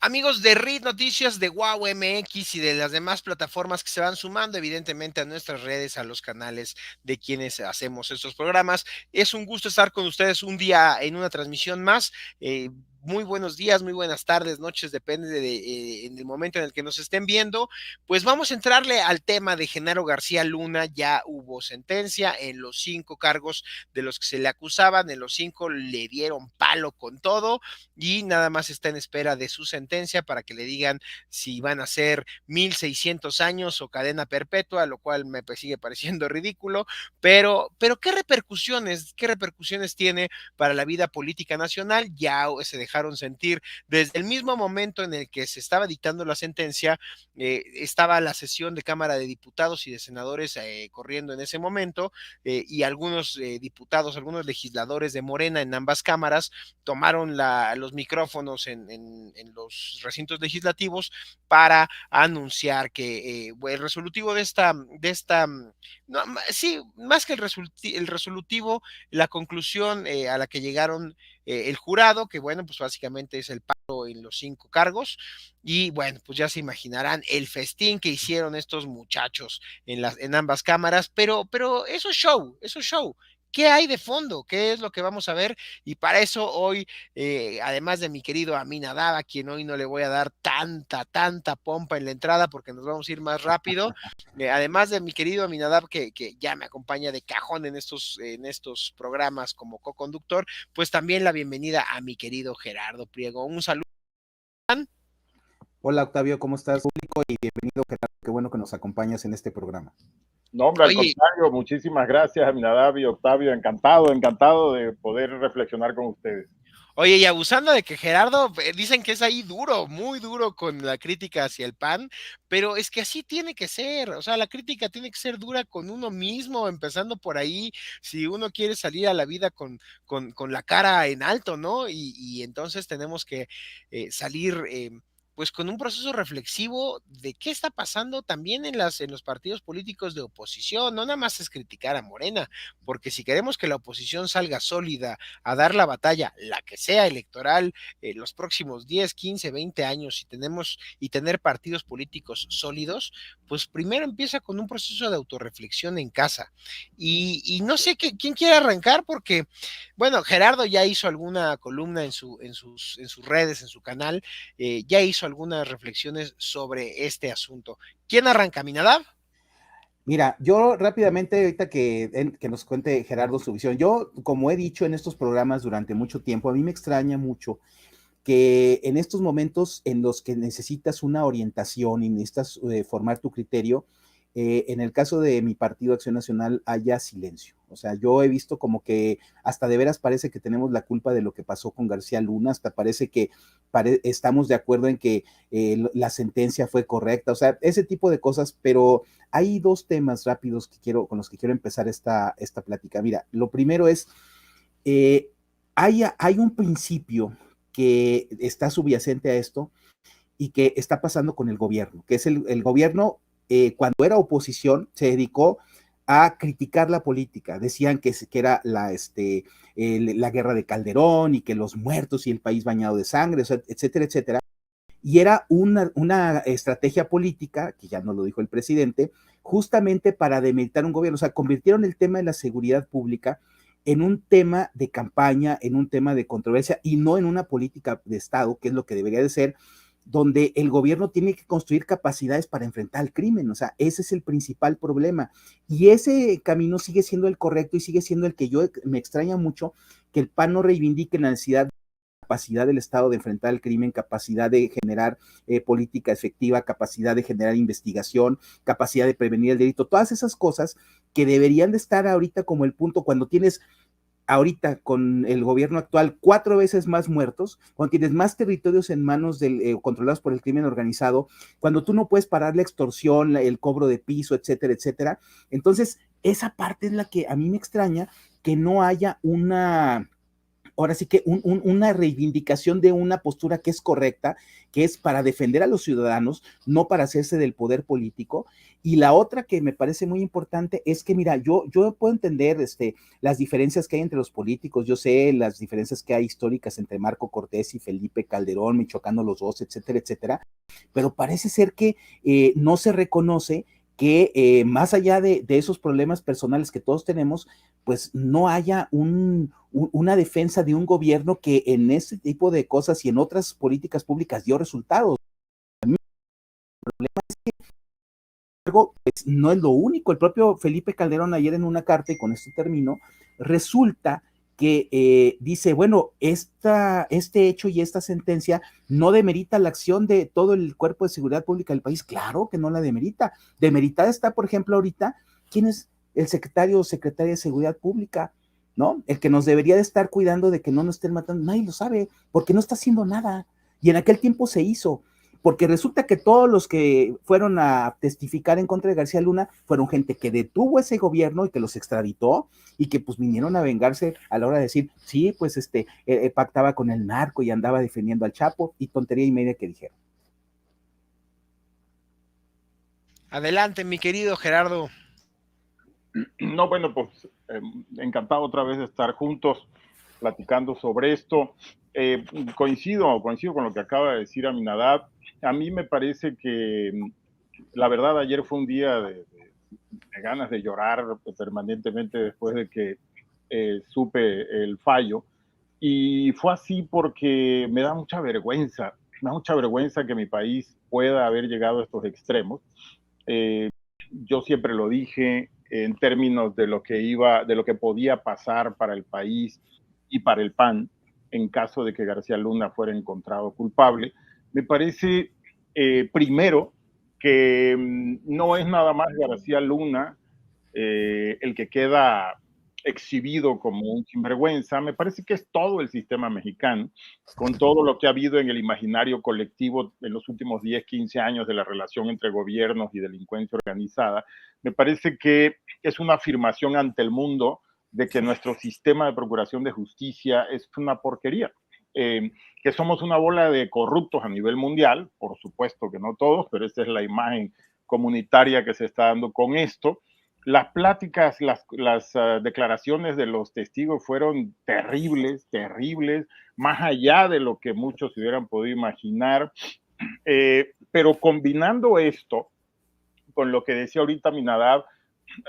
Amigos de RIT Noticias, de Wow MX y de las demás plataformas que se van sumando, evidentemente, a nuestras redes, a los canales de quienes hacemos estos programas. Es un gusto estar con ustedes un día en una transmisión más. Muy buenos días, muy buenas tardes, noches, depende en el momento en el que nos estén viendo. Pues vamos a entrarle al tema de Genaro García Luna. Ya hubo sentencia en los 5 cargos de los que se le acusaban, en los 5 le dieron palo con todo y nada más está en espera de su sentencia para que le digan si van a ser 1,600 años o cadena perpetua, lo cual me sigue pareciendo ridículo, pero qué repercusiones tiene para la vida política nacional? Ya se dejaron sentir desde el mismo momento en el que se estaba dictando la sentencia. Estaba la sesión de Cámara de Diputados y de Senadores corriendo en ese momento, y algunos diputados, algunos legisladores de Morena en ambas cámaras tomaron los micrófonos en los recintos legislativos para anunciar que el resolutivo no, sí, más que el resolutivo, la conclusión a la que llegaron el jurado, que bueno, pues básicamente es el paro en los 5 cargos, y bueno, pues ya se imaginarán el festín que hicieron estos muchachos en ambas cámaras, pero eso es show, eso es show. ¿Qué hay de fondo? ¿Qué es lo que vamos a ver? Y para eso hoy, además de mi querido Aminadab, a quien hoy no le voy a dar tanta pompa en la entrada porque nos vamos a ir más rápido, además de mi querido Aminadab, que ya me acompaña de cajón en estos programas como co-conductor, pues también la bienvenida a mi querido Gerardo Priego. Un saludo. Hola Octavio, ¿cómo estás? Público y bienvenido, Gerardo. Qué bueno que nos acompañas en este programa. No, hombre, al Oye, contrario, muchísimas gracias, Aminadab y Octavio. Encantado de poder reflexionar con ustedes. Oye, y abusando de que Gerardo, dicen que es ahí duro, muy duro con la crítica hacia el PAN, pero es que así tiene que ser, o sea, la crítica tiene que ser dura con uno mismo, empezando por ahí, si uno quiere salir a la vida con la cara en alto, ¿no? Y entonces tenemos que salir, pues con un proceso reflexivo de qué está pasando también en los partidos políticos de oposición. No nada más es criticar a Morena, porque si queremos que la oposición salga sólida a dar la batalla, la que sea electoral, los próximos 10, 15, 20 años, y tener partidos políticos sólidos, pues primero empieza con un proceso de autorreflexión en casa. Y no sé quién quiere arrancar, porque, bueno, Gerardo ya hizo alguna columna en sus redes, en su canal, ya hizo algunas reflexiones sobre este asunto. ¿Quién arranca, Minadab? Mira, yo rápidamente, ahorita que nos cuente Gerardo su visión, yo, como he dicho en estos programas durante mucho tiempo, a mí me extraña mucho que en estos momentos en los que necesitas una orientación y necesitas formar tu criterio, en el caso de mi partido Acción Nacional haya silencio. O sea, yo he visto como que hasta de veras parece que tenemos la culpa de lo que pasó con García Luna, hasta parece que estamos de acuerdo en que la sentencia fue correcta, o sea, ese tipo de cosas, pero hay dos temas rápidos con los que quiero empezar esta plática. Mira, lo primero es, eh, hay un principio que está subyacente a esto y que está pasando con el gobierno, que es el gobierno, cuando era oposición, se dedicó a criticar la política. Decían que era la guerra de Calderón y que los muertos y el país bañado de sangre, etcétera, etcétera. Y era una estrategia política, que ya no lo dijo el presidente, justamente para demeritar un gobierno. O sea, convirtieron el tema de la seguridad pública en un tema de campaña, en un tema de controversia y no en una política de Estado, que es lo que debería de ser, donde el gobierno tiene que construir capacidades para enfrentar el crimen. O sea, ese es el principal problema. Y ese camino sigue siendo el correcto y sigue siendo el que yo me extraña mucho que el PAN no reivindique la necesidad, capacidad del Estado de enfrentar el crimen, capacidad de generar política efectiva, capacidad de generar investigación, capacidad de prevenir el delito, todas esas cosas que deberían de estar ahorita como el punto cuando tienes ahorita con el gobierno actual 4 veces más muertos, cuando tienes más territorios en manos controlados por el crimen organizado, cuando tú no puedes parar la extorsión, el cobro de piso, etcétera, etcétera. Entonces, esa parte es la que a mí me extraña, que no haya ahora sí que una reivindicación de una postura que es correcta, que es para defender a los ciudadanos, no para hacerse del poder político. Y la otra que me parece muy importante es que, mira, yo puedo entender las diferencias que hay entre los políticos, yo sé las diferencias que hay históricas entre Marco Cortés y Felipe Calderón, Michoacano los dos, etcétera, etcétera, pero parece ser que no se reconoce que más allá de esos problemas personales que todos tenemos, pues no haya una defensa de un gobierno que en ese tipo de cosas y en otras políticas públicas dio resultados. A mí el problema es que pues, no es lo único. El propio Felipe Calderón ayer en una carta, y con esto termino, resulta que dice, bueno, este hecho y esta sentencia no demerita la acción de todo el cuerpo de seguridad pública del país. Claro que no la demerita. Demeritada está, por ejemplo, ahorita, ¿quién es el secretario o secretaria de seguridad pública? ¿No? El que nos debería de estar cuidando de que no nos estén matando, nadie lo sabe, porque no está haciendo nada. Y en aquel tiempo se hizo. Porque resulta que todos los que fueron a testificar en contra de García Luna fueron gente que detuvo ese gobierno y que los extraditó y que pues vinieron a vengarse a la hora de decir, sí, pues pactaba con el narco y andaba defendiendo al Chapo y tontería y media que dijeron. Adelante, mi querido Gerardo. No, bueno, pues encantado otra vez de estar juntos platicando sobre esto. Coincido con lo que acaba de decir Aminadab. A mí me parece que la verdad ayer fue un día de ganas de llorar permanentemente después de que supe el fallo. Y fue así porque me da mucha vergüenza que mi país pueda haber llegado a estos extremos. Yo siempre lo dije en términos de lo que podía pasar para el país y para el PAN en caso de que García Luna fuera encontrado culpable. Me parece, primero, que no es nada más García Luna el que queda exhibido como un sinvergüenza. Me parece que es todo el sistema mexicano, con todo lo que ha habido en el imaginario colectivo en los últimos 10, 15 años de la relación entre gobiernos y delincuencia organizada. Me parece que es una afirmación ante el mundo de que nuestro sistema de procuración de justicia es una porquería. Que somos una bola de corruptos a nivel mundial, por supuesto que no todos, pero esta es la imagen comunitaria que se está dando con esto. Las pláticas, las declaraciones de los testigos fueron terribles, más allá de lo que muchos se hubieran podido imaginar. Pero combinando esto con lo que decía ahorita Aminadab,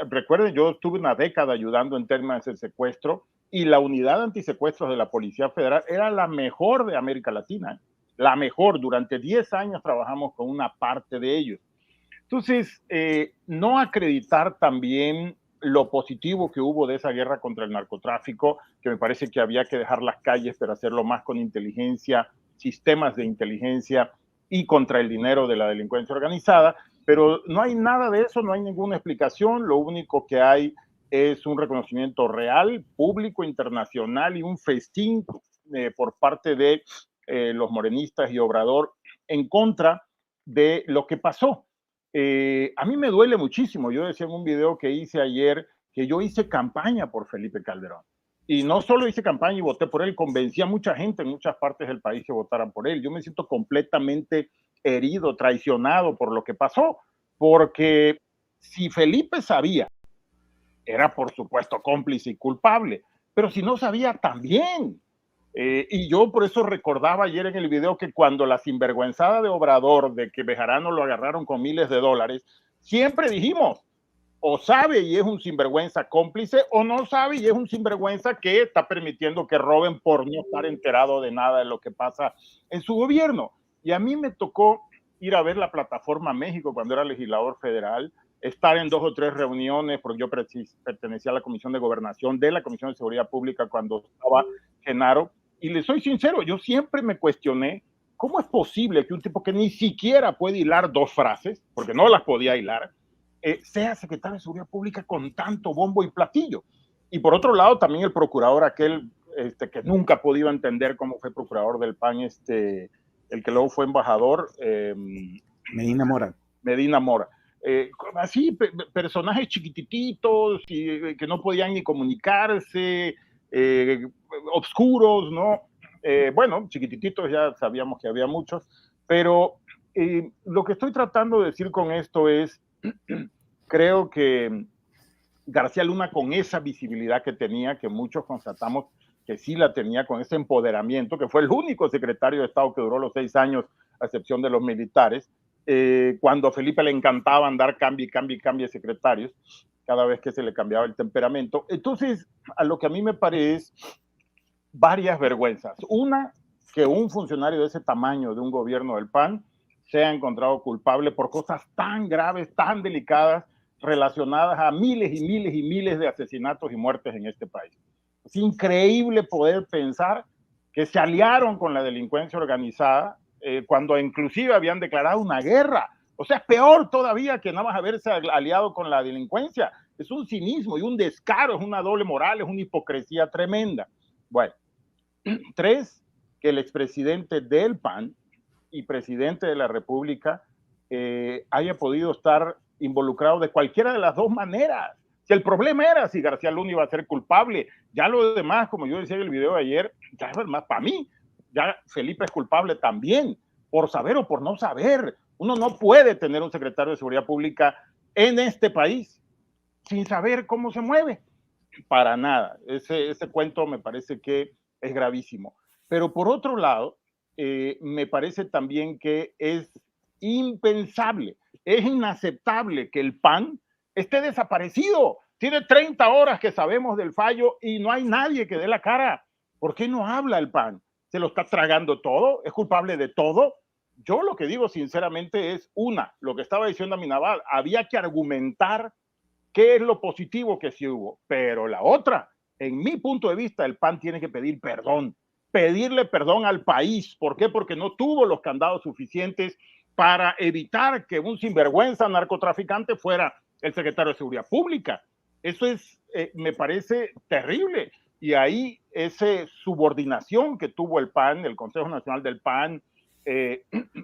recuerden, yo estuve una década ayudando en temas de secuestro y la unidad antisecuestros de la Policía Federal era la mejor de América Latina, la mejor. Durante 10 años trabajamos con una parte de ellos. Entonces, no acreditar también lo positivo que hubo de esa guerra contra el narcotráfico, que me parece que había que dejar las calles, pero hacerlo más con inteligencia, sistemas de inteligencia y contra el dinero de la delincuencia organizada, pero no hay nada de eso, no hay ninguna explicación, lo único que hay es un reconocimiento real, público, internacional y un festín por parte de los morenistas y Obrador en contra de lo que pasó. A mí me duele muchísimo. Yo decía en un video que hice ayer que yo hice campaña por Felipe Calderón. Y no solo hice campaña y voté por él, convencí a mucha gente en muchas partes del país que votaran por él. Yo me siento completamente herido, traicionado por lo que pasó, porque si Felipe sabía, era por supuesto cómplice y culpable, pero si no sabía también. Y yo por eso recordaba ayer en el video que cuando la sinvergüenzada de Obrador, de que Bejarano lo agarraron con miles de dólares, siempre dijimos, o sabe y es un sinvergüenza cómplice, o no sabe y es un sinvergüenza que está permitiendo que roben por no estar enterado de nada de lo que pasa en su gobierno. Y a mí me tocó ir a ver la Plataforma México cuando era legislador federal, estar en 2 o 3 reuniones, porque yo pertenecía a la Comisión de Gobernación, de la Comisión de Seguridad Pública cuando estaba Genaro, y le soy sincero, yo siempre me cuestioné cómo es posible que un tipo que ni siquiera puede hilar 2 frases, porque no las podía hilar, sea secretario de Seguridad Pública con tanto bombo y platillo. Y por otro lado, también el procurador aquel que nunca ha podido entender cómo fue procurador del PAN, el que luego fue embajador. Medina Mora. Medina Mora. Así, personajes chiquititos y, que no podían ni comunicarse, obscuros, ¿no? Bueno, chiquititos ya sabíamos que había muchos, pero lo que estoy tratando de decir con esto es, creo que García Luna, con esa visibilidad que tenía, que muchos constatamos que sí la tenía, con ese empoderamiento, que fue el único secretario de Estado que duró los 6 años, a excepción de los militares, cuando a Felipe le encantaba andar cambie de secretarios, cada vez que se le cambiaba el temperamento. Entonces, a lo que a mí me parece varias vergüenzas. Una, que un funcionario de ese tamaño de un gobierno del PAN sea encontrado culpable por cosas tan graves, tan delicadas, relacionadas a miles y miles y miles de asesinatos y muertes en este país. Es increíble poder pensar que se aliaron con la delincuencia organizada cuando inclusive habían declarado una guerra. O sea, es peor todavía que nada más haberse aliado con la delincuencia. Es un cinismo y un descaro, es una doble moral, es una hipocresía tremenda. Bueno, 3, que el expresidente del PAN y presidente de la República haya podido estar involucrado de cualquiera de las dos maneras. Si el problema era si García Luna iba a ser culpable, ya lo demás, como yo decía en el video de ayer, ya es más para mí, ya Felipe es culpable también, por saber o por no saber. Uno no puede tener un secretario de Seguridad Pública en este país sin saber cómo se mueve. Para nada. Ese cuento me parece que es gravísimo. Pero por otro lado, me parece también que es impensable, es inaceptable que el PAN esté desaparecido. Tiene 30 horas que sabemos del fallo y no hay nadie que dé la cara. ¿Por qué no habla el PAN? ¿Se lo está tragando todo? ¿Es culpable de todo? Yo lo que digo sinceramente es, lo que estaba diciendo Aminabad, había que argumentar qué es lo positivo que sí hubo, pero la otra, en mi punto de vista, el PAN tiene que pedir perdón, pedirle perdón al país. ¿Por qué? Porque no tuvo los candados suficientes para evitar que un sinvergüenza narcotraficante fuera el secretario de Seguridad Pública. Eso es, me parece terrible. Y ahí esa subordinación que tuvo el PAN, el Consejo Nacional del PAN,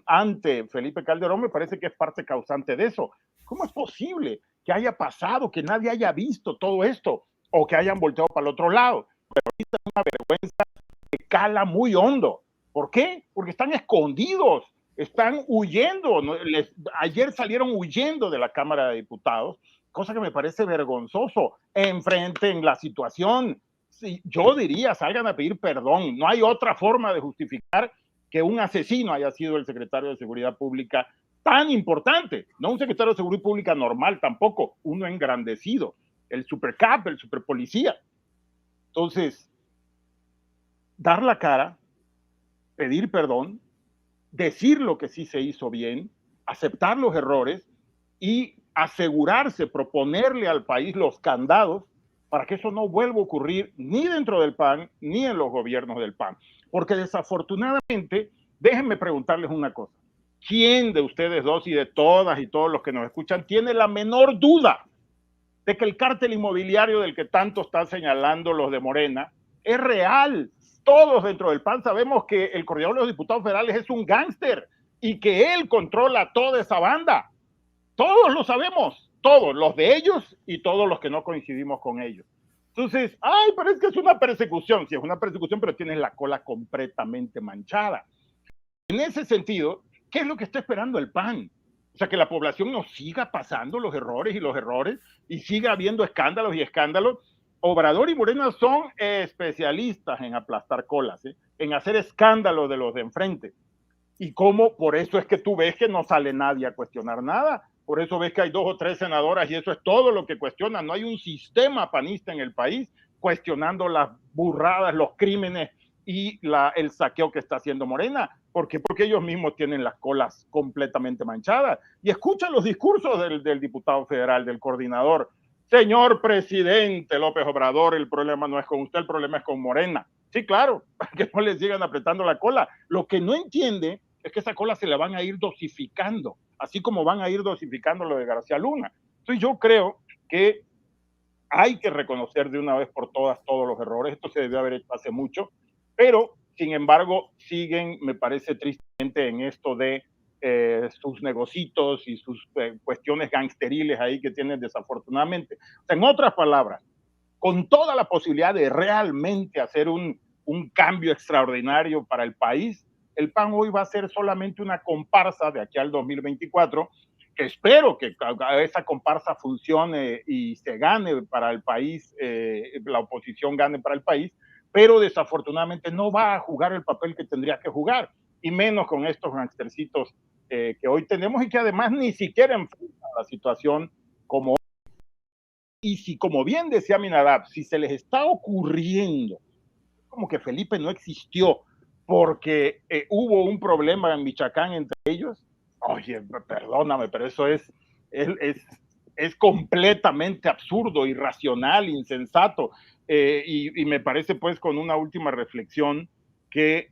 ante Felipe Calderón, me parece que es parte causante de eso. ¿Cómo es posible que haya pasado, que nadie haya visto todo esto o que hayan volteado para el otro lado? Pero ahorita es una vergüenza que cala muy hondo. ¿Por qué? Porque están escondidos, están huyendo. Ayer salieron huyendo de la Cámara de Diputados, cosa que me parece vergonzoso. Enfrenten la situación. Sí, yo diría, salgan a pedir perdón. No hay otra forma de justificar que un asesino haya sido el secretario de Seguridad Pública tan importante, no un secretario de Seguridad Pública normal tampoco, uno engrandecido, el supercap, el superpolicía. Entonces, dar la cara, pedir perdón, decir lo que sí se hizo bien, aceptar los errores y asegurarse, proponerle al país los candados para que eso no vuelva a ocurrir ni dentro del PAN ni en los gobiernos del PAN. Porque desafortunadamente, déjenme preguntarles una cosa. ¿Quién de ustedes dos y de todas y todos los que nos escuchan tiene la menor duda de que el cártel inmobiliario del que tanto están señalando los de Morena es real? Todos dentro del PAN sabemos que el coordinador de los diputados federales es un gángster y que él controla toda esa banda. Todos lo sabemos, todos, los de ellos y todos los que no coincidimos con ellos. Entonces, pero es que es una persecución. Sí, es una persecución, pero tienes la cola completamente manchada. En ese sentido, ¿qué es lo que está esperando el PAN? O sea, que la población no siga pasando los errores y siga habiendo escándalos y escándalos. Obrador y Morena son especialistas en aplastar colas, en hacer escándalos de los de enfrente. Y cómo, por eso es que tú ves que no sale nadie a cuestionar nada. Por eso ves que hay 2 o 3 senadoras y eso es todo lo que cuestionan. No hay un sistema panista en el país cuestionando las burradas, los crímenes y el saqueo que está haciendo Morena. ¿Por qué? Porque ellos mismos tienen las colas completamente manchadas. Y escuchan los discursos del diputado federal, del coordinador. Señor presidente López Obrador, el problema no es con usted, el problema es con Morena. Sí, claro, para que no les sigan apretando la cola. Lo que no entiende es que esa cola se la van a ir dosificando, así como van a ir dosificando lo de García Luna. Entonces yo creo que hay que reconocer de una vez por todas todos los errores. Esto se debió haber hecho hace mucho, pero sin embargo siguen, me parece tristemente, en esto de sus negocitos y sus cuestiones gangsteriles ahí que tienen desafortunadamente. O sea, en otras palabras, con toda la posibilidad de realmente hacer un cambio extraordinario para el país, el PAN hoy va a ser solamente una comparsa de aquí al 2024, que espero que esa comparsa funcione y se gane para el país, la oposición gane para el país, pero desafortunadamente no va a jugar el papel que tendría que jugar, y menos con estos gangstercitos que hoy tenemos y que además ni siquiera enfrentan la situación como. Y si, como bien decía Minadab, si se les está ocurriendo como que Felipe no existió porque hubo un problema en Michoacán entre ellos, oye, perdóname, pero eso es completamente absurdo, irracional, insensato, y me parece pues con una última reflexión que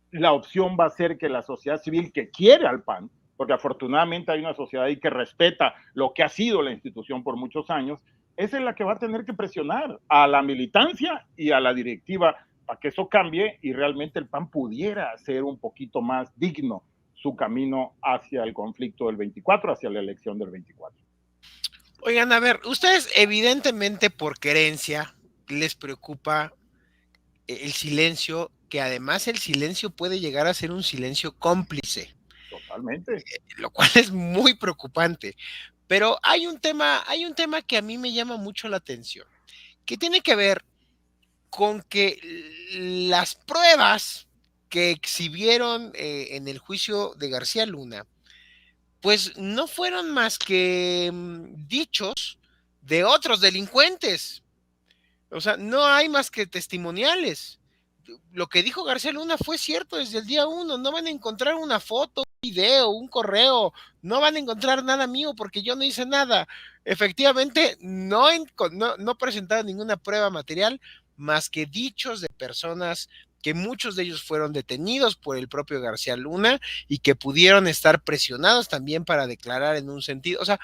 la opción va a ser que la sociedad civil que quiere al PAN, porque afortunadamente hay una sociedad ahí que respeta lo que ha sido la institución por muchos años, esa es la que va a tener que presionar a la militancia y a la directiva para que eso cambie y realmente el PAN pudiera hacer un poquito más digno su camino hacia el conflicto del 24, hacia la elección del 24. Oigan, a ver, ustedes evidentemente por querencia les preocupa el silencio, que además el silencio puede llegar a ser un silencio cómplice. Totalmente. Lo cual es muy preocupante. Pero hay un tema que a mí me llama mucho la atención, que tiene que ver con que las pruebas que exhibieron en el juicio de García Luna, pues no fueron más que dichos de otros delincuentes. O sea, no hay más que testimoniales. Lo que dijo García Luna fue cierto desde el día 1. No van a encontrar una foto, un video, un correo. No van a encontrar nada mío porque yo no hice nada. Efectivamente, no presentaron ninguna prueba material más que dichos de personas que muchos de ellos fueron detenidos por el propio García Luna y que pudieron estar presionados también para declarar en un sentido. O sea,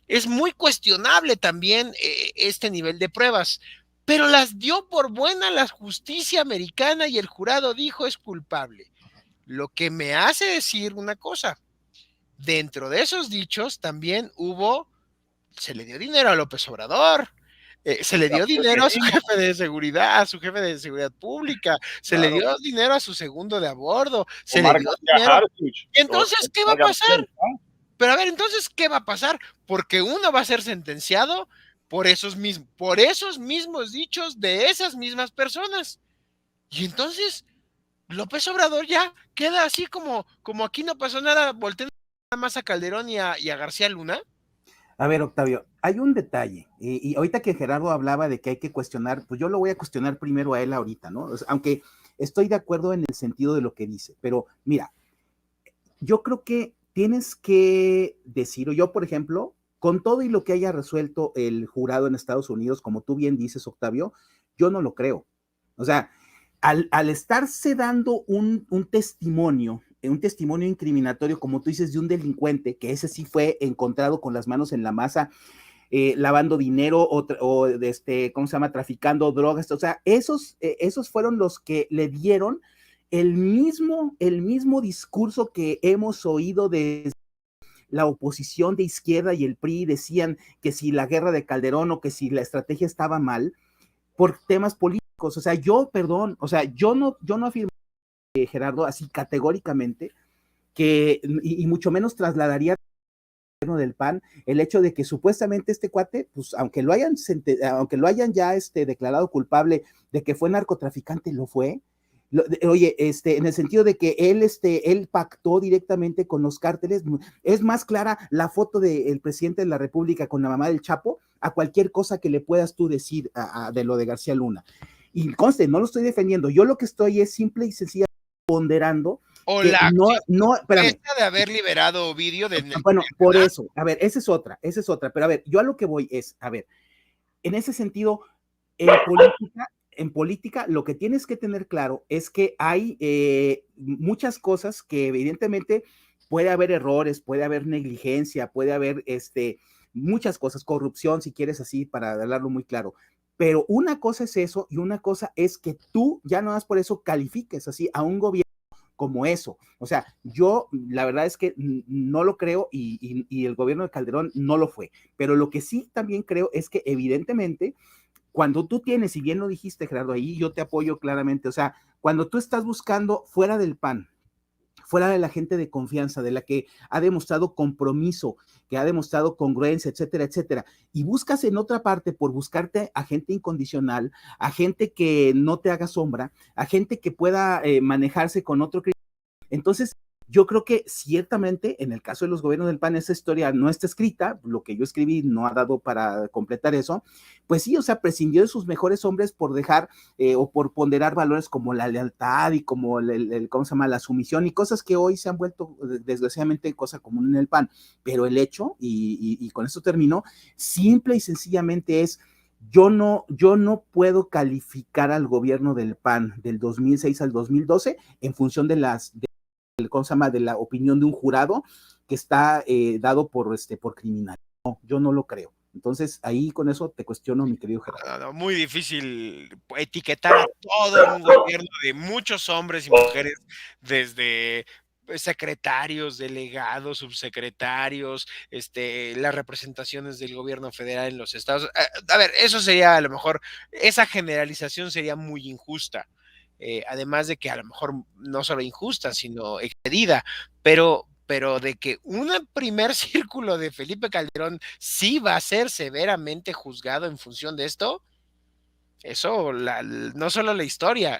es muy cuestionable también este nivel de pruebas, pero las dio por buena la justicia americana y el jurado dijo es culpable. Lo que me hace decir una cosa, dentro de esos dichos también se le dio dinero a López Obrador, se le dio dinero a su jefe de seguridad, pública, se le dio dinero a su segundo de a bordo, se le dio dinero. Entonces, ¿qué va a pasar? Pero a ver, entonces, ¿qué va a pasar? Porque uno va a ser sentenciado por esos mismos dichos de esas mismas personas. Y entonces, López Obrador ya queda así como aquí no pasó nada, volteando nada más a Calderón y a García Luna. A ver, Octavio, hay un detalle, y ahorita que Gerardo hablaba de que hay que cuestionar, pues yo lo voy a cuestionar primero a él ahorita, ¿no? O sea, aunque estoy de acuerdo en el sentido de lo que dice, pero mira, yo creo que tienes que decir, o yo, por ejemplo, con todo y lo que haya resuelto el jurado en Estados Unidos, como tú bien dices, Octavio, yo no lo creo. O sea, al estarse dando un testimonio incriminatorio, como tú dices, de un delincuente, que ese sí fue encontrado con las manos en la masa, lavando dinero ¿cómo se llama? Traficando drogas. O sea, esos fueron los que le dieron el mismo discurso que hemos oído desde la oposición de izquierda y el PRI. Decían que si la guerra de Calderón o que si la estrategia estaba mal por temas políticos. O sea, yo no afirmo, Gerardo, así categóricamente, que, y mucho menos trasladaría del PAN el hecho de que supuestamente este cuate, pues aunque lo hayan ya declarado culpable de que fue narcotraficante, lo fue. Oye, en el sentido de que él pactó directamente con los cárteles. Es más clara la foto del presidente de la República con la mamá del Chapo a cualquier cosa que le puedas tú decir de lo de García Luna. Y conste, no lo estoy defendiendo, yo lo que estoy es simple y sencillamente ponderando. O que la espérame, de haber liberado Ovidio de... Bueno, por eso, a ver, esa es otra, pero a ver, yo a lo que voy es, a ver, en ese sentido, en política, lo que tienes que tener claro es que hay muchas cosas que evidentemente puede haber errores, puede haber negligencia, puede haber muchas cosas, corrupción, si quieres así, para hablarlo muy claro. Pero una cosa es eso y una cosa es que tú ya no más por eso califiques así a un gobierno como eso. O sea, yo la verdad es que no lo creo y el gobierno de Calderón no lo fue. Pero lo que sí también creo es que evidentemente cuando tú tienes, y bien lo dijiste, Gerardo, ahí yo te apoyo claramente, o sea, cuando tú estás buscando fuera del PAN, fuera de la gente de confianza, de la que ha demostrado compromiso, que ha demostrado congruencia, etcétera, etcétera, y buscas en otra parte por buscarte a gente incondicional, a gente que no te haga sombra, a gente que pueda manejarse con otro criterio. Entonces, yo creo que ciertamente en el caso de los gobiernos del PAN esa historia no está escrita, lo que yo escribí no ha dado para completar eso, pues sí, o sea, prescindió de sus mejores hombres por dejar o por ponderar valores como la lealtad y como ¿cómo se llama? La sumisión y cosas que hoy se han vuelto desgraciadamente cosa común en el PAN, pero el hecho, y con esto termino, simple y sencillamente es yo no puedo calificar al gobierno del PAN del 2006 al 2012 en función de ¿cómo se llama? De la opinión de un jurado que está dado por criminal. No, yo no lo creo. Entonces, ahí con eso te cuestiono, mi querido Gerardo. No, muy difícil etiquetar a todo un gobierno de muchos hombres y mujeres, desde secretarios, delegados, subsecretarios, las representaciones del gobierno federal en los estados. A ver, eso sería a lo mejor, esa generalización sería muy injusta. Además de que a lo mejor no solo injusta, sino excedida, pero de que un primer círculo de Felipe Calderón sí va a ser severamente juzgado en función de esto, eso, no solo la historia,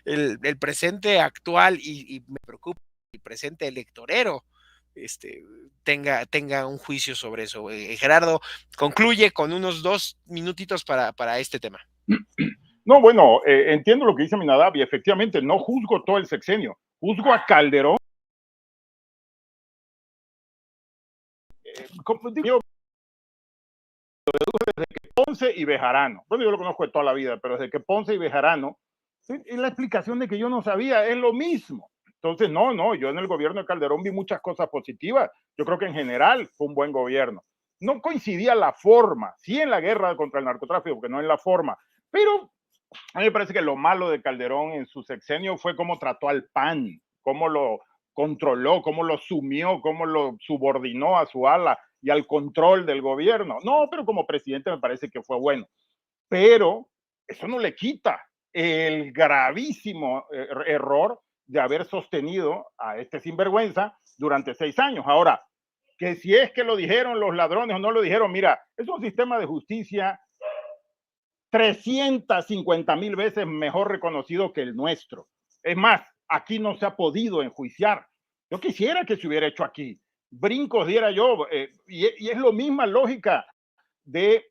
el presente actual y me preocupa el presente electorero, tenga un juicio sobre eso. Gerardo, concluye con unos 2 minutitos para este tema. No, bueno, entiendo lo que dice Minadab y efectivamente no juzgo todo el sexenio, juzgo a Calderón. Digo, desde que Ponce y Bejarano, bueno, yo lo conozco de toda la vida, pero desde que Ponce y Bejarano, es la explicación de que yo no sabía, es lo mismo. Entonces, no, yo en el gobierno de Calderón vi muchas cosas positivas. Yo creo que en general fue un buen gobierno. No coincidía la forma, sí en la guerra contra el narcotráfico, porque no en la forma, pero a mí me parece que lo malo de Calderón en su sexenio fue cómo trató al PAN, cómo lo controló, cómo lo sumió, cómo lo subordinó a su ala y al control del gobierno. No, pero como presidente me parece que fue bueno. Pero eso no le quita el gravísimo error de haber sostenido a este sinvergüenza durante 6 años. Ahora, que si es que lo dijeron los ladrones o no lo dijeron, mira, es un sistema de justicia 350,000 veces mejor reconocido que el nuestro. Es más, aquí no se ha podido enjuiciar. Yo quisiera que se hubiera hecho aquí. Brincos diera yo, y es la misma lógica de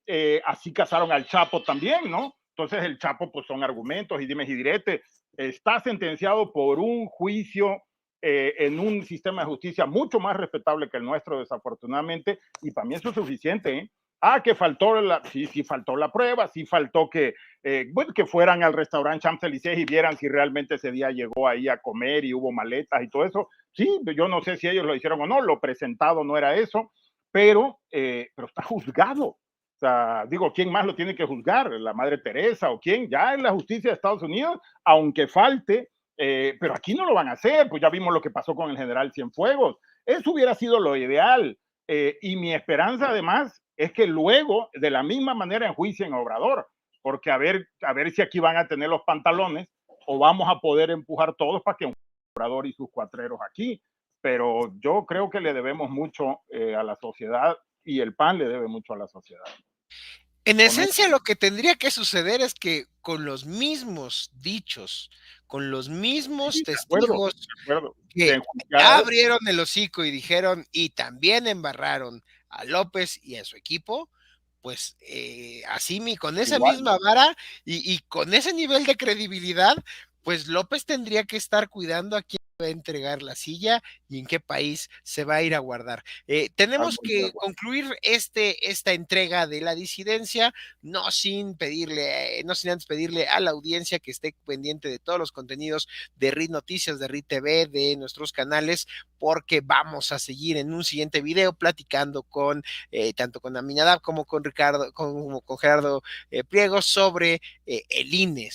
así casaron al Chapo también, ¿no? Entonces el Chapo pues son argumentos y dimes y diretes. Está sentenciado por un juicio en un sistema de justicia mucho más respetable que el nuestro, desafortunadamente, y para mí eso es suficiente, ¿eh? Que faltó sí faltó la prueba, sí faltó bueno, que fueran al restaurante Champs-Élysées y vieran si realmente ese día llegó ahí a comer y hubo maletas y todo eso. Sí, yo no sé si ellos lo hicieron o no, lo presentado no era eso, pero está juzgado. O sea, digo, ¿quién más lo tiene que juzgar? ¿La Madre Teresa o quién? Ya en la justicia de Estados Unidos, aunque falte, pero aquí no lo van a hacer, pues ya vimos lo que pasó con el general Cienfuegos. Eso hubiera sido lo ideal. Y mi esperanza además es que luego de la misma manera enjuicien a Obrador, porque a ver si aquí van a tener los pantalones o vamos a poder empujar todos para que Obrador y sus cuatreros aquí. Pero yo creo que le debemos mucho a la sociedad y el PAN le debe mucho a la sociedad. En esencia, lo que tendría que suceder es que con los mismos dichos, con los mismos Sí, testigos de acuerdo. que abrieron el hocico y dijeron y también embarraron a López y a su equipo, pues así con esa misma vara y con ese nivel de credibilidad, pues López tendría que estar cuidando a quien va a entregar la silla y en qué país se va a ir a guardar. Tenemos que concluir esta entrega de la disidencia, no sin antes pedirle a la audiencia que esté pendiente de todos los contenidos de RIT Noticias, de RIT TV, de nuestros canales, porque vamos a seguir en un siguiente video platicando tanto con Aminadab como con Ricardo, como con Gerardo Priego sobre el INE,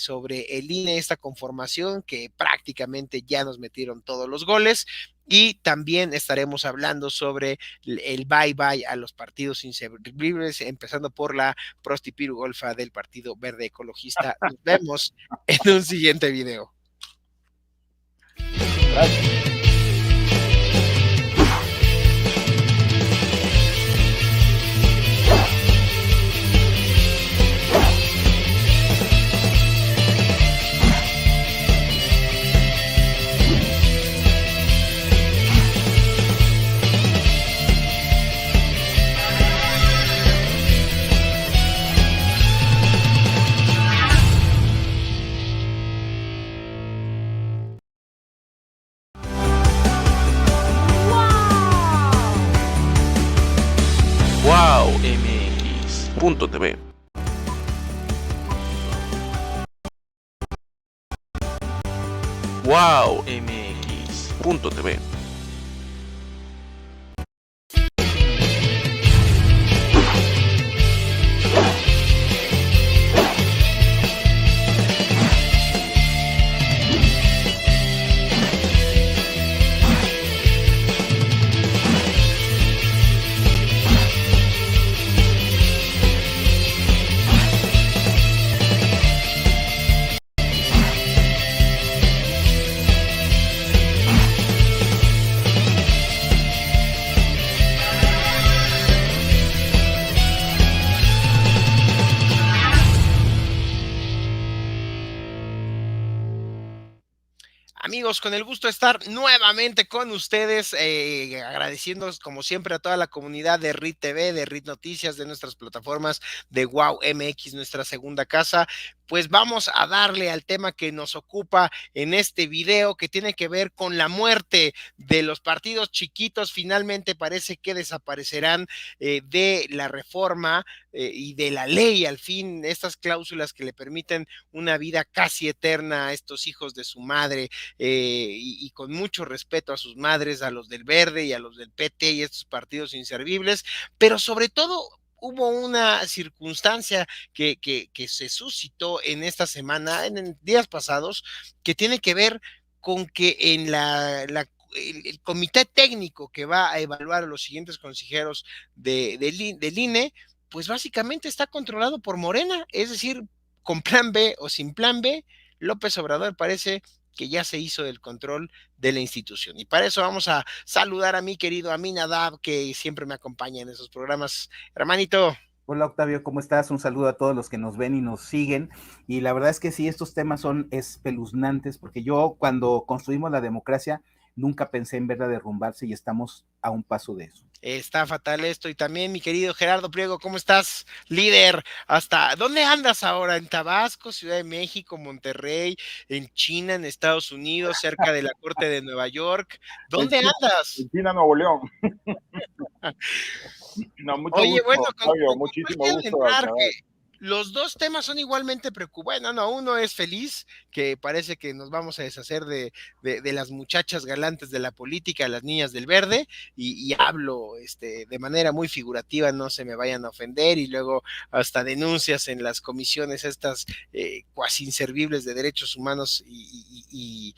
esta conformación que prácticamente ya nos metieron todos los goles. Y también estaremos hablando sobre el bye bye a los partidos inservibles, empezando por la prostipirugolfa del Partido Verde Ecologista. Nos vemos en un siguiente video. Gracias. wowmx.tv. wowmx.tv. Amigos, con el gusto de estar nuevamente con ustedes, agradeciendo como siempre a toda la comunidad de RIT TV, de RIT Noticias, de nuestras plataformas de Wow MX, nuestra segunda casa. Pues vamos a darle al tema que nos ocupa en este video, que tiene que ver con la muerte de los partidos chiquitos. Finalmente parece que desaparecerán de la reforma y de la ley, al fin, estas cláusulas que le permiten una vida casi eterna a estos hijos de su madre, y con mucho respeto a sus madres, a los del Verde y a los del PT y estos partidos inservibles, pero sobre todo hubo una circunstancia que se suscitó en esta semana, en días pasados, que tiene que ver con que en el comité técnico que va a evaluar a los siguientes consejeros del INE, pues básicamente está controlado por Morena, es decir, con plan B o sin plan B, López Obrador parece que ya se hizo el control de la institución. Y para eso vamos a saludar a mi querido Aminadab, que siempre me acompaña en esos programas. Hermanito. Hola Octavio, ¿cómo estás? Un saludo a todos los que nos ven y nos siguen. Y la verdad es que sí, estos temas son espeluznantes, porque yo cuando construimos la democracia nunca pensé en verla derrumbarse y estamos a un paso de eso. Está fatal esto. Y también mi querido Gerardo Priego, ¿cómo estás, líder? ¿Dónde andas ahora? ¿En Tabasco, Ciudad de México, Monterrey, en China, en Estados Unidos, cerca de la Corte de Nueva York? ¿Dónde andas? En China, Nuevo León. No, mucho Oye, gusto, bueno, Octavio, muchísimo gusto. Los dos temas son igualmente preocupantes. Bueno, uno es feliz, que parece que nos vamos a deshacer de las muchachas galantes de la política, las niñas del Verde, y hablo de manera muy figurativa, no se me vayan a ofender, y luego hasta denuncias en las comisiones estas cuasi inservibles de derechos humanos y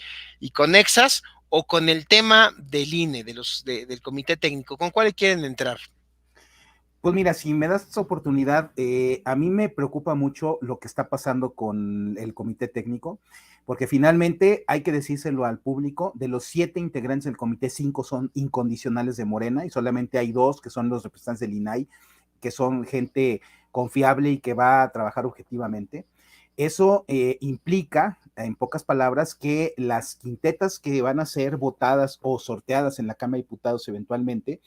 conexas, o con el tema del INE, del comité técnico. ¿Con cuál quieren entrar? Pues mira, si me das esta oportunidad, a mí me preocupa mucho lo que está pasando con el comité técnico, porque finalmente hay que decírselo al público, de los 7 integrantes del comité, 5 son incondicionales de Morena y solamente hay 2 que son los representantes del INAI, que son gente confiable y que va a trabajar objetivamente. Eso implica, en pocas palabras, que las quintetas que van a ser votadas o sorteadas en la Cámara de Diputados eventualmente,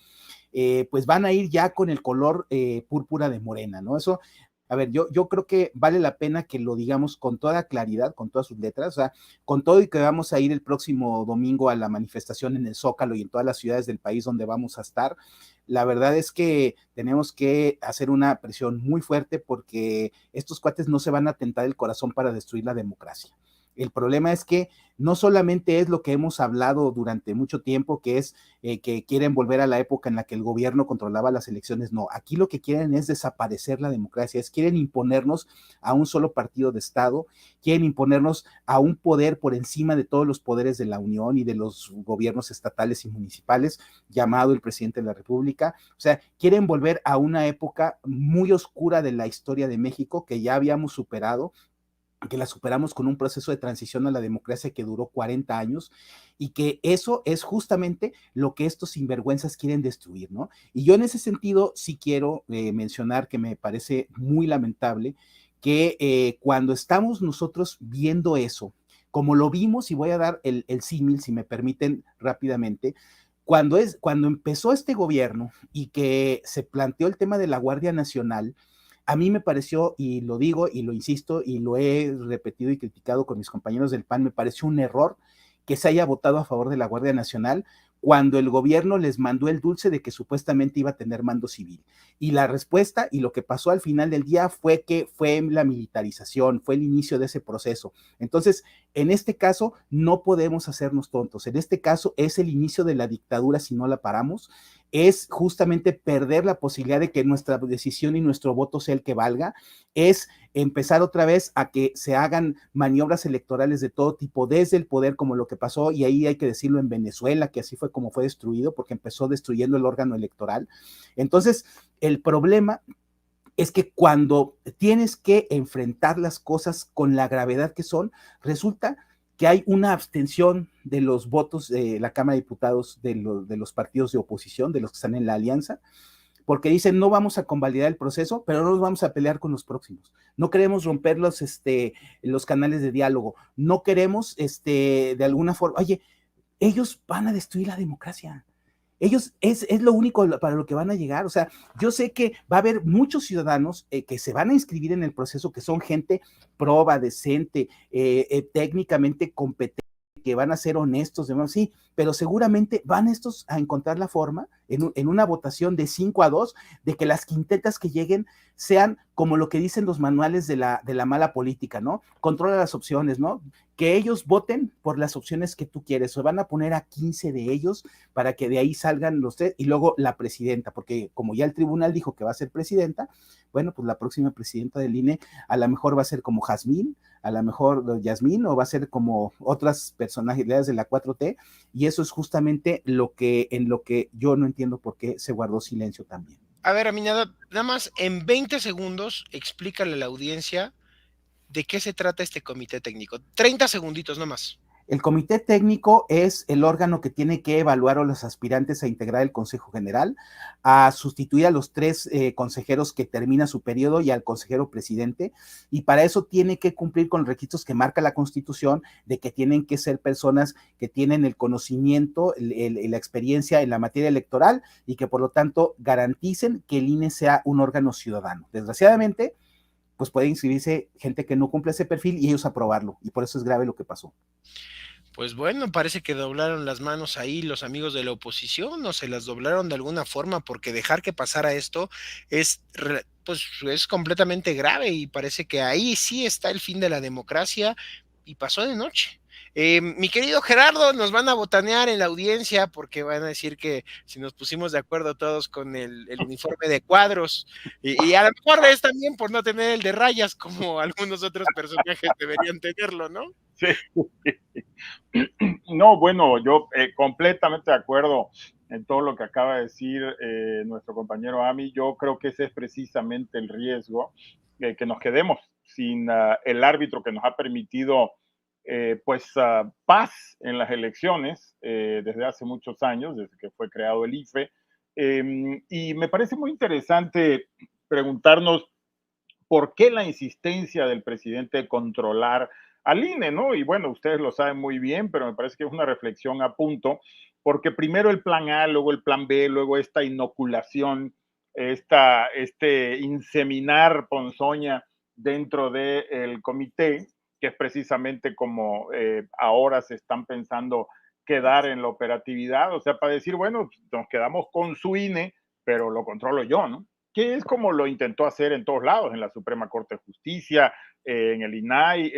pues van a ir ya con el color púrpura de Morena, ¿no? Eso a ver, yo creo que vale la pena que lo digamos con toda claridad, con todas sus letras, o sea, con todo y que vamos a ir el próximo domingo a la manifestación en el Zócalo y en todas las ciudades del país donde vamos a estar. La verdad es que tenemos que hacer una presión muy fuerte porque estos cuates no se van a tentar el corazón para destruir la democracia. El problema es que no solamente es lo que hemos hablado durante mucho tiempo, que es que quieren volver a la época en la que el gobierno controlaba las elecciones, no, aquí lo que quieren es desaparecer la democracia, quieren imponernos a un solo partido de Estado, quieren imponernos a un poder por encima de todos los poderes de la Unión y de los gobiernos estatales y municipales, llamado el presidente de la República, o sea, quieren volver a una época muy oscura de la historia de México que ya habíamos superado, que la superamos con un proceso de transición a la democracia que duró 40 años y que eso es justamente lo que estos sinvergüenzas quieren destruir, ¿no? Y yo en ese sentido sí quiero mencionar que me parece muy lamentable que cuando estamos nosotros viendo eso, como lo vimos, y voy a dar el símil, si me permiten rápidamente, cuando empezó este gobierno y que se planteó el tema de la Guardia Nacional, a mí me pareció, y lo digo y lo insisto y lo he repetido y criticado con mis compañeros del PAN, me pareció un error que se haya votado a favor de la Guardia Nacional cuando el gobierno les mandó el dulce de que supuestamente iba a tener mando civil. Y la respuesta y lo que pasó al final del día fue que fue la militarización, fue el inicio de ese proceso. Entonces, en este caso, no podemos hacernos tontos. En este caso, es el inicio de la dictadura si no la paramos. Es justamente perder la posibilidad de que nuestra decisión y nuestro voto sea el que valga, es empezar otra vez a que se hagan maniobras electorales de todo tipo desde el poder, como lo que pasó, y ahí hay que decirlo en Venezuela, que así fue como fue destruido, porque empezó destruyendo el órgano electoral. Entonces, el problema es que cuando tienes que enfrentar las cosas con la gravedad que son, resulta que hay una abstención de los votos de la Cámara de Diputados de los partidos de oposición, de los que están en la alianza, porque dicen no vamos a convalidar el proceso, pero no nos vamos a pelear con los próximos. No queremos romper los canales de diálogo, no queremos de alguna forma, oye, ellos van a destruir la democracia. Ellos es lo único para lo que van a llegar. O sea, yo sé que va a haber muchos ciudadanos que se van a inscribir en el proceso, que son gente proba, decente, técnicamente competente, que van a ser honestos, demás, sí, pero seguramente van estos a encontrar la forma en una votación de 5-2 de que las quintetas que lleguen sean como lo que dicen los manuales de la mala política, ¿no? Controla las opciones, ¿no? Que ellos voten por las opciones que tú quieres, o van a poner a 15 de ellos para que de ahí salgan los tres, y luego la presidenta, porque como ya el tribunal dijo que va a ser presidenta, bueno, pues la próxima presidenta del INE a lo mejor va a ser como Jazmín, a lo mejor Yasmín, o va a ser como otras personalidades de la 4T, y eso es justamente en lo que yo no entiendo por qué se guardó silencio también. A ver, Aminada, nada más en 20 segundos explícale a la audiencia de qué se trata este comité técnico. 30 segunditos nomás. El comité técnico es el órgano que tiene que evaluar a los aspirantes a integrar el Consejo General, a sustituir a los 3 consejeros que termina su periodo y al consejero presidente, y para eso tiene que cumplir con los requisitos que marca la Constitución de que tienen que ser personas que tienen el conocimiento, la experiencia en la materia electoral y que por lo tanto garanticen que el INE sea un órgano ciudadano. Desgraciadamente, pues puede inscribirse gente que no cumple ese perfil y ellos aprobarlo, y por eso es grave lo que pasó. Pues bueno, parece que doblaron las manos ahí los amigos de la oposición, o se las doblaron de alguna forma, porque dejar que pasara esto pues es completamente grave, y parece que ahí sí está el fin de la democracia, y pasó de noche. Mi querido Gerardo, nos van a botanear en la audiencia porque van a decir que si nos pusimos de acuerdo todos con el uniforme de cuadros, y a lo mejor es también por no tener el de rayas como algunos otros personajes deberían tenerlo, ¿no? Sí. No, bueno, yo completamente de acuerdo en todo lo que acaba de decir nuestro compañero Ami. Yo creo que ese es precisamente el riesgo, que nos quedemos sin el árbitro que nos ha permitido paz en las elecciones desde hace muchos años, desde que fue creado el IFE. Y me parece muy interesante preguntarnos por qué la insistencia del presidente de controlar al INE, ¿no? Y bueno, ustedes lo saben muy bien, pero me parece que es una reflexión a punto, porque primero el plan A, luego el plan B, luego esta inoculación este inseminar ponzoña dentro del comité, que es precisamente como ahora se están pensando quedar en la operatividad, o sea, para decir, bueno, nos quedamos con su INE, pero lo controlo yo, ¿no? Que es como lo intentó hacer en todos lados, en la Suprema Corte de Justicia, en el INAI,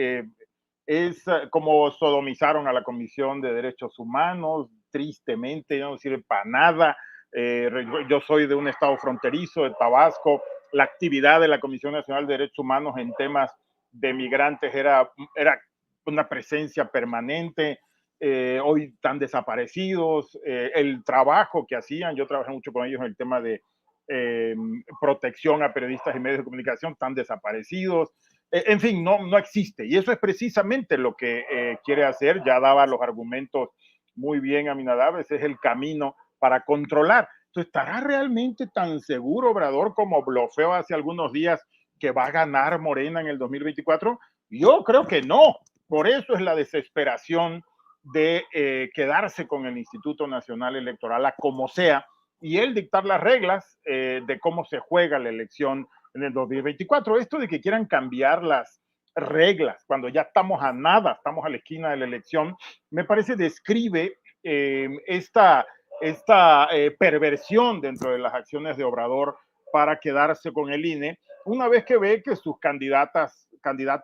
es como sodomizaron a la Comisión de Derechos Humanos, tristemente, no sirve para nada. Yo soy de un estado fronterizo, de Tabasco. La actividad de la Comisión Nacional de Derechos Humanos en temas de migrantes era una presencia permanente. Hoy están desaparecidos. El trabajo que hacían, yo trabajé mucho con ellos en el tema de protección a periodistas y medios de comunicación, están desaparecidos. En fin, no existe. Y eso es precisamente lo que quiere hacer. Ya daba los argumentos muy bien Aminadab, ese es el camino para controlar. Entonces, ¿estará realmente tan seguro Obrador como blofeó hace algunos días que va a ganar Morena en el 2024? Yo creo que no. Por eso es la desesperación de quedarse con el Instituto Nacional Electoral a como sea, y él dictar las reglas de cómo se juega la elección en el 2024. Esto de que quieran cambiar las reglas cuando ya estamos a nada, estamos a la esquina de la elección, me parece describe esta perversión dentro de las acciones de Obrador para quedarse con el INE, una vez que ve que sus candidata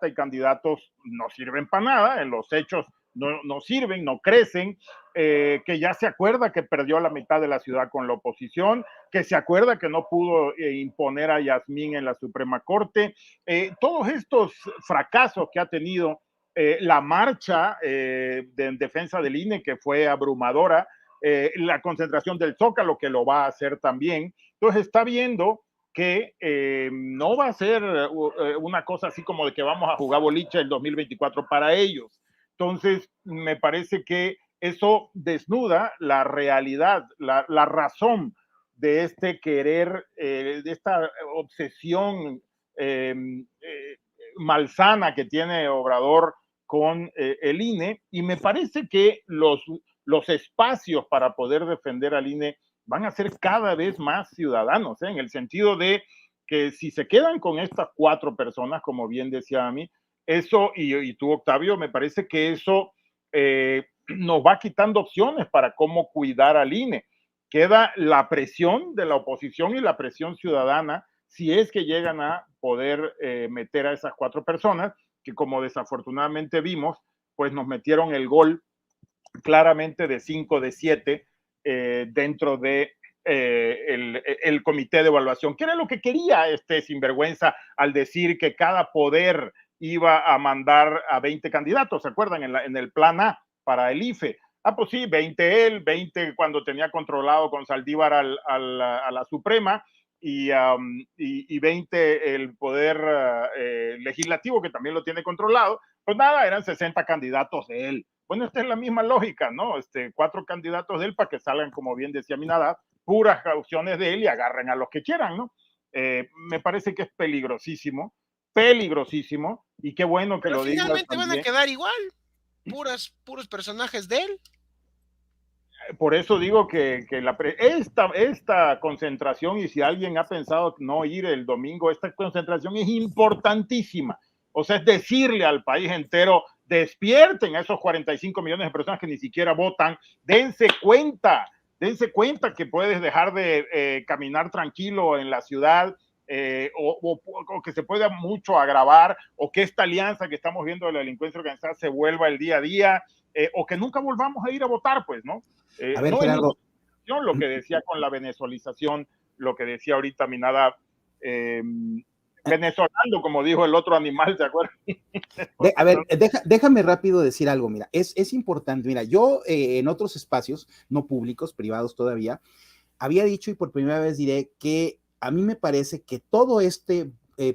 y candidatos no sirven para nada, en los hechos no sirven, no crecen, que ya se acuerda que perdió la mitad de la ciudad con la oposición, que se acuerda que no pudo imponer a Yasmín en la Suprema Corte, todos estos fracasos que ha tenido la marcha en defensa del INE, que fue abrumadora, la concentración del Zócalo, que lo va a hacer también. Entonces está viendo que no va a ser una cosa así como de que vamos a jugar boliche el 2024 para ellos. Entonces, me parece que eso desnuda la realidad, la razón de este querer, de esta obsesión malsana que tiene Obrador con el INE, y me parece que los espacios para poder defender al INE van a ser cada vez más ciudadanos, en el sentido de que si se quedan con estas 4 personas, como bien decía a mí, eso, y tú, Octavio, me parece que eso nos va quitando opciones para cómo cuidar al INE. Queda la presión de la oposición y la presión ciudadana si es que llegan a poder meter a esas 4 personas, que como desafortunadamente vimos, pues nos metieron el gol claramente de 5 de 7 dentro de el comité de evaluación, que era lo que quería este sinvergüenza al decir que cada poder iba a mandar a 20 candidatos, ¿se acuerdan? En el plan A para el IFE. Ah, pues sí, 20 él, 20 cuando tenía controlado con Saldívar a la Suprema, y 20 el poder legislativo, que también lo tiene controlado. Pues nada, eran 60 candidatos de él. Bueno, esta es la misma lógica, ¿no? 4 candidatos de él para que salgan, como bien decía Minada, puras opciones de él y agarren a los que quieran, ¿no? Me parece que es peligrosísimo, y qué bueno que pero lo digas también. Finalmente van a quedar igual, puros personajes de él. Por eso digo que esta concentración, y si alguien ha pensado no ir el domingo, esta concentración es importantísima. O sea, es decirle al país entero, despierten a esos 45 millones de personas que ni siquiera votan, dense cuenta que puedes dejar de caminar tranquilo en la ciudad, o que se pueda mucho agravar, o que esta alianza que estamos viendo de la delincuencia organizada se vuelva el día a día, o que nunca volvamos a ir a votar, pues, ¿no? A ver, no Gerardo. es lo que decía con la venezualización, lo que decía ahorita Minada, venezolano, como dijo el otro animal, ¿se acuerdan? A ver, déjame rápido decir algo, mira, es importante, mira, yo en otros espacios, no públicos, privados todavía, había dicho y por primera vez diré que a mí me parece que todo este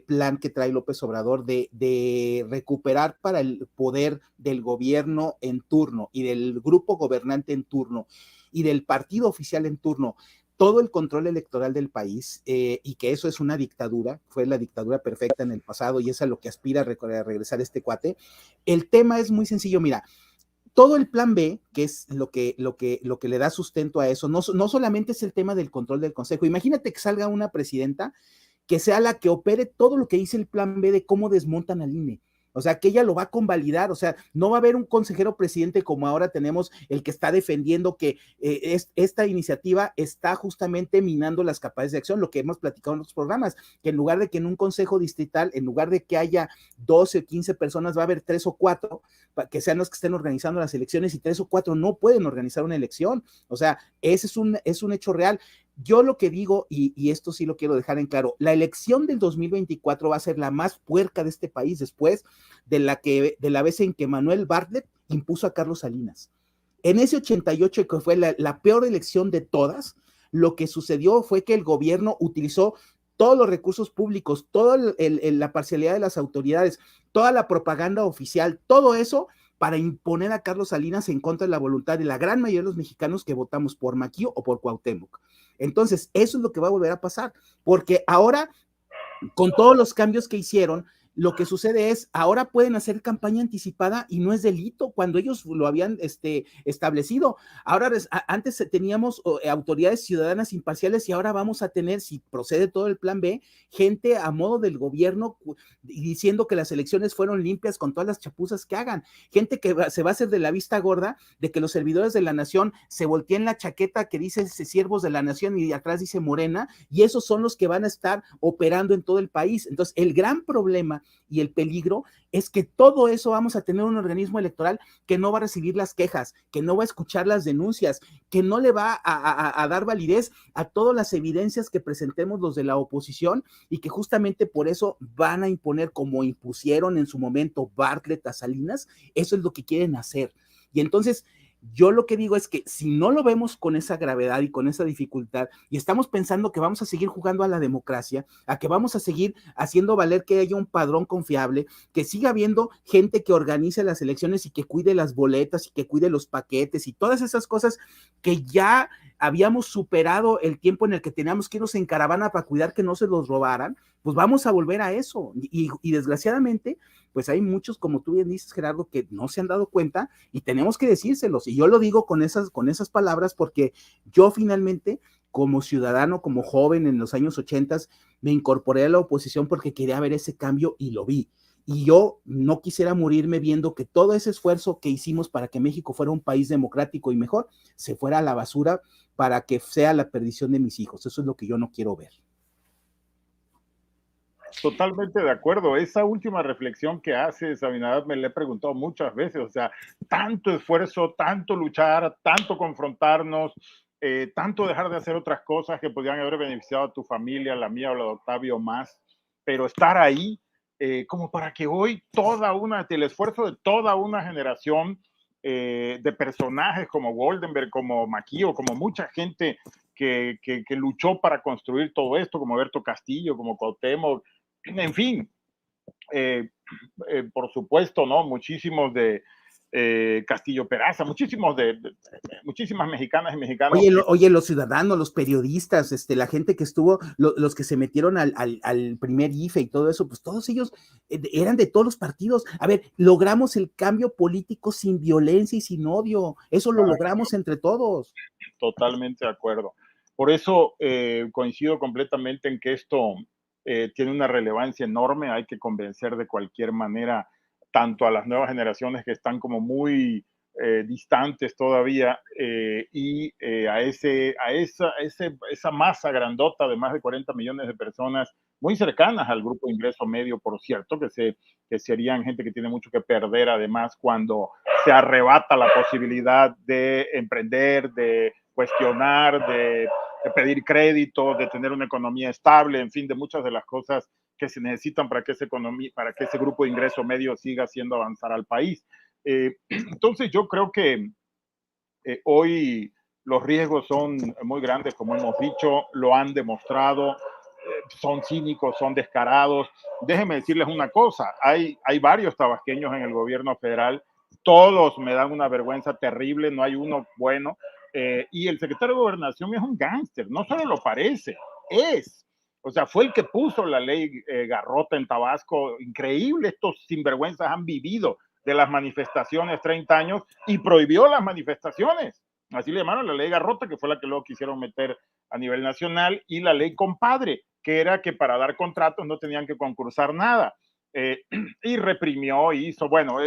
plan que trae López Obrador de recuperar para el poder del gobierno en turno y del grupo gobernante en turno y del partido oficial en turno, todo el control electoral del país, y que eso es una dictadura, fue la dictadura perfecta en el pasado y es a lo que aspira a regresar este cuate. El tema es muy sencillo, mira, todo el plan B, que es lo que le da sustento a eso, no solamente es el tema del control del Consejo. Imagínate que salga una presidenta que sea la que opere todo lo que dice el plan B de cómo desmontan al INE. O sea, que ella lo va a convalidar, o sea, no va a haber un consejero presidente como ahora tenemos el que está defendiendo que esta iniciativa está justamente minando las capacidades de acción, lo que hemos platicado en otros programas, que en lugar de que en un consejo distrital, en lugar de que haya 12 o 15 personas, va a haber 3 o 4, que sean los que estén organizando las elecciones, y 3 o 4 no pueden organizar una elección. O sea, ese es un hecho real. Yo lo que digo, y esto sí lo quiero dejar en claro, la elección del 2024 va a ser la más puerca de este país después de la vez en que Manuel Bartlett impuso a Carlos Salinas. En ese 88, que fue la peor elección de todas, lo que sucedió fue que el gobierno utilizó todos los recursos públicos, toda la parcialidad de las autoridades, toda la propaganda oficial, todo eso para imponer a Carlos Salinas en contra de la voluntad de la gran mayoría de los mexicanos que votamos por Maquio o por Cuauhtémoc. Entonces, eso es lo que va a volver a pasar, porque ahora, con todos los cambios que hicieron, lo que sucede es, ahora pueden hacer campaña anticipada y no es delito cuando ellos lo habían establecido. Ahora, antes teníamos autoridades ciudadanas imparciales y ahora vamos a tener, si procede todo el plan B, gente a modo del gobierno diciendo que las elecciones fueron limpias con todas las chapuzas que hagan. Gente que se va a hacer de la vista gorda de que los servidores de la nación se volteen la chaqueta que dice siervos de la nación y atrás dice Morena, y esos son los que van a estar operando en todo el país. Entonces, el gran problema y el peligro es que todo eso vamos a tener un organismo electoral que no va a recibir las quejas, que no va a escuchar las denuncias, que no le va a dar validez a todas las evidencias que presentemos los de la oposición, y que justamente por eso van a imponer, como impusieron en su momento Bartlett a Salinas. Eso es lo que quieren hacer. Y entonces, yo lo que digo es que si no lo vemos con esa gravedad y con esa dificultad, y estamos pensando que vamos a seguir jugando a la democracia, a que vamos a seguir haciendo valer que haya un padrón confiable, que siga habiendo gente que organice las elecciones y que cuide las boletas y que cuide los paquetes y todas esas cosas que ya habíamos superado el tiempo en el que teníamos que irnos en caravana para cuidar que no se los robaran, pues vamos a volver a eso. Y desgraciadamente, pues hay muchos, como tú bien dices, Gerardo, que no se han dado cuenta y tenemos que decírselos. Y yo lo digo con esas palabras porque yo finalmente, como ciudadano, como joven en los años 80, me incorporé a la oposición porque quería ver ese cambio y lo vi. Y yo no quisiera morirme viendo que todo ese esfuerzo que hicimos para que México fuera un país democrático y mejor se fuera a la basura para que sea la perdición de mis hijos. Eso es lo que yo no quiero ver. Totalmente de acuerdo. Esa última reflexión que haces, Abinadab, me la he preguntado muchas veces. O sea, tanto esfuerzo, tanto luchar, tanto confrontarnos, tanto dejar de hacer otras cosas que podrían haber beneficiado a tu familia, la mía o la de Octavio más, pero estar ahí como para que hoy el esfuerzo de toda una generación de personajes como Goldenberg, como Maquio, como mucha gente que luchó para construir todo esto, como Berto Castillo, como Cuauhtémoc, en fin, por supuesto, ¿no? Muchísimos de Castillo Peraza, muchísimas mexicanas y mexicanos. Oye, los ciudadanos, los periodistas, la gente que estuvo, los que se metieron al primer IFE y todo eso, pues todos ellos eran de todos los partidos. A ver, logramos el cambio político sin violencia y sin odio. Eso lo logramos entre todos. Totalmente de acuerdo. Por eso coincido completamente en que esto tiene una relevancia enorme. Hay que convencer de cualquier manera tanto a las nuevas generaciones que están como muy distantes todavía y a esa masa grandota de más de 40 millones de personas muy cercanas al grupo de ingreso medio, por cierto, que serían gente que tiene mucho que perder además cuando se arrebata la posibilidad de emprender, de cuestionar, de pedir crédito, de tener una economía estable, en fin, de muchas de las cosas que se necesitan para que ese grupo de ingreso medio siga haciendo avanzar al país. Entonces yo creo que hoy los riesgos son muy grandes, como hemos dicho, lo han demostrado, son cínicos, son descarados. Déjenme decirles una cosa, hay varios tabasqueños en el gobierno federal, todos me dan una vergüenza terrible, no hay uno bueno, y el secretario de Gobernación es un gángster, no solo lo parece, es. O sea, fue el que puso la ley Garrota en Tabasco. Increíble, estos sinvergüenzas han vivido de las manifestaciones 30 años y prohibió las manifestaciones. Así le llamaron la ley Garrota, que fue la que luego quisieron meter a nivel nacional, y la ley Compadre, que era que para dar contratos no tenían que concursar nada. Y reprimió y hizo, bueno,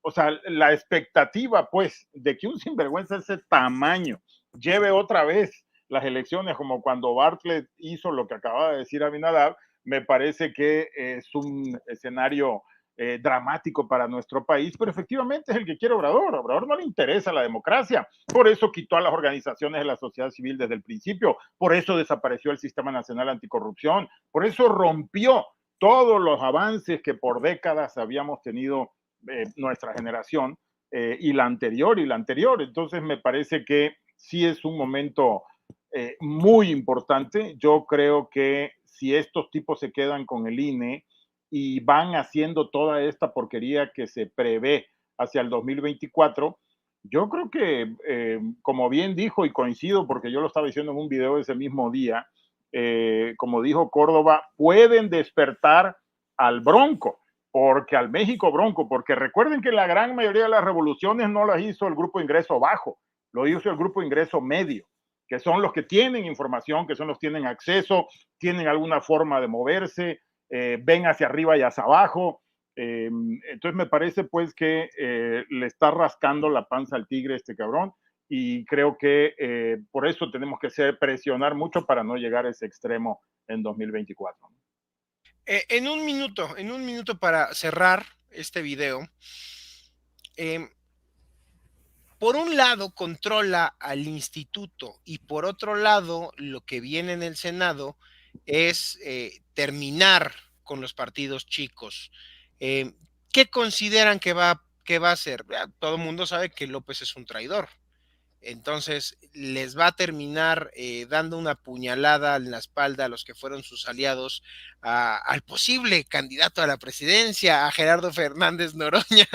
o sea, la expectativa, pues, de que un sinvergüenza de ese tamaño lleve otra vez las elecciones, como cuando Bartlett hizo lo que acaba de decir Abinadab, me parece que es un escenario dramático para nuestro país, pero efectivamente es el que quiere Obrador. A Obrador no le interesa la democracia, por eso quitó a las organizaciones de la sociedad civil desde el principio, por eso desapareció el Sistema Nacional Anticorrupción, por eso rompió todos los avances que por décadas habíamos tenido nuestra generación y la anterior. Entonces me parece que sí es un momento muy importante. Yo creo que si estos tipos se quedan con el INE y van haciendo toda esta porquería que se prevé hacia el 2024, yo creo que, como bien dijo y coincido, porque yo lo estaba diciendo en un video ese mismo día, como dijo Córdoba, pueden despertar al Bronco, porque al México Bronco, porque recuerden que la gran mayoría de las revoluciones no las hizo el grupo ingreso bajo, lo hizo el grupo ingreso medio, que son los que tienen información, que son los que tienen acceso, tienen alguna forma de moverse, ven hacia arriba y hacia abajo. Entonces me parece pues que le está rascando la panza al tigre este cabrón, y creo que por eso tenemos que presionar mucho para no llegar a ese extremo en 2024. En un minuto para cerrar este video, por un lado controla al instituto y por otro lado lo que viene en el Senado es terminar con los partidos chicos. ¿Qué consideran que va a hacer? Todo el mundo sabe que López es un traidor. Entonces les va a terminar dando una puñalada en la espalda a los que fueron sus aliados, al posible candidato a la presidencia, a Gerardo Fernández Noroña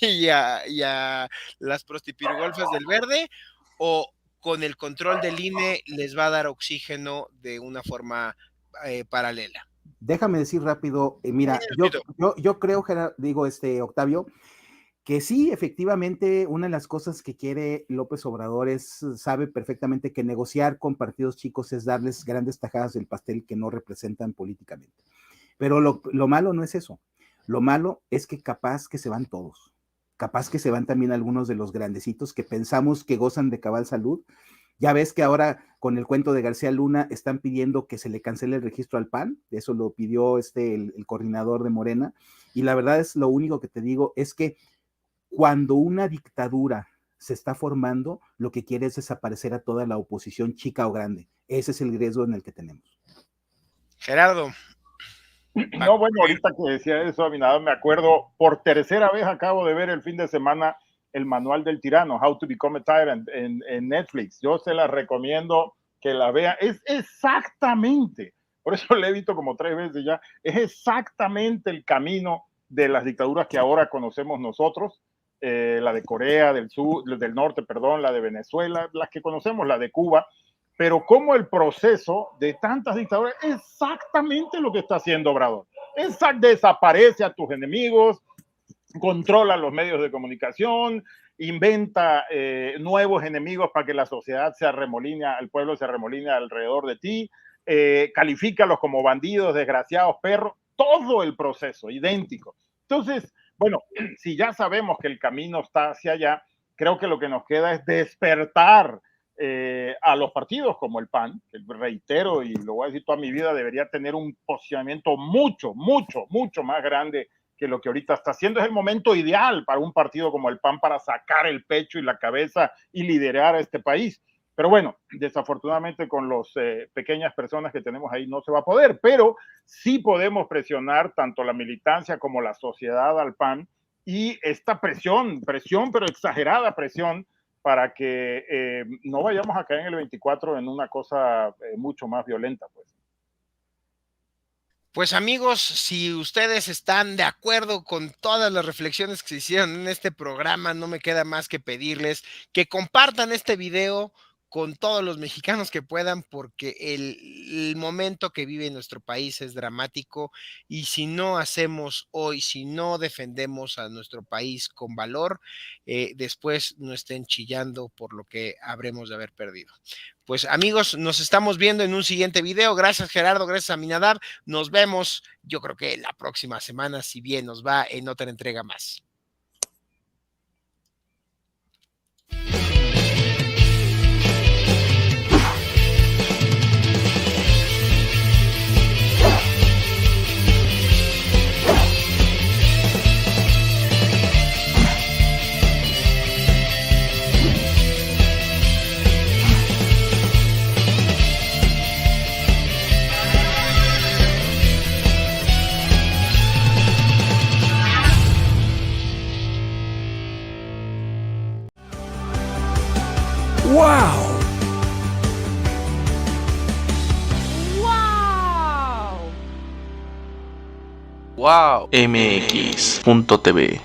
y a las prostipirugolfas del Verde, o con el control del INE les va a dar oxígeno de una forma paralela. Déjame decir rápido, mira, yo creo, Octavio, que sí, efectivamente, una de las cosas que quiere López Obrador sabe perfectamente que negociar con partidos chicos es darles grandes tajadas del pastel que no representan políticamente. Pero lo malo no es eso. Lo malo es que capaz que se van todos. Capaz que se van también algunos de los grandecitos que pensamos que gozan de cabal salud. Ya ves que ahora con el cuento de García Luna están pidiendo que se le cancele el registro al PAN, eso lo pidió el coordinador de Morena, y la verdad es lo único que te digo es que cuando una dictadura se está formando, lo que quiere es desaparecer a toda la oposición, chica o grande. Ese es el riesgo en el que tenemos. Gerardo. No, bueno, ahorita que decía eso, Abinadab, me acuerdo, por tercera vez acabo de ver el fin de semana el Manual del Tirano, How to Become a Tyrant, en Netflix. Yo se la recomiendo que la vea. Es exactamente, por eso le he visto como 3 veces ya, es exactamente el camino de las dictaduras que ahora conocemos nosotros, la de Corea del Sur, del Norte, perdón, la de Venezuela, las que conocemos, la de Cuba, pero como el proceso de tantas dictaduras es exactamente lo que está haciendo Obrador. Desaparece a tus enemigos, controla los medios de comunicación, inventa nuevos enemigos para que la sociedad se arremoline, el pueblo se arremoline alrededor de ti, califícalos como bandidos, desgraciados, perros, todo el proceso idéntico. Entonces, bueno, si ya sabemos que el camino está hacia allá, creo que lo que nos queda es despertar a los partidos como el PAN, que reitero y lo voy a decir toda mi vida, debería tener un posicionamiento mucho, mucho, mucho más grande que lo que ahorita está haciendo. Es el momento ideal para un partido como el PAN para sacar el pecho y la cabeza y liderar a este país. Pero bueno, desafortunadamente con las pequeñas personas que tenemos ahí no se va a poder, pero sí podemos presionar tanto la militancia como la sociedad al PAN, y esta presión, pero exagerada presión, para que no vayamos a caer en el 24 en una cosa mucho más violenta, pues. Pues amigos, si ustedes están de acuerdo con todas las reflexiones que se hicieron en este programa, no me queda más que pedirles que compartan este video con todos los mexicanos que puedan, porque el momento que vive nuestro país es dramático, y si no hacemos hoy, si no defendemos a nuestro país con valor, después no estén chillando por lo que habremos de haber perdido. Pues amigos, nos estamos viendo en un siguiente video. Gracias Gerardo, gracias Aminadab. Nos vemos, yo creo que la próxima semana, si bien nos va, en otra entrega más. ¡Wow! ¡Wow! MX.tv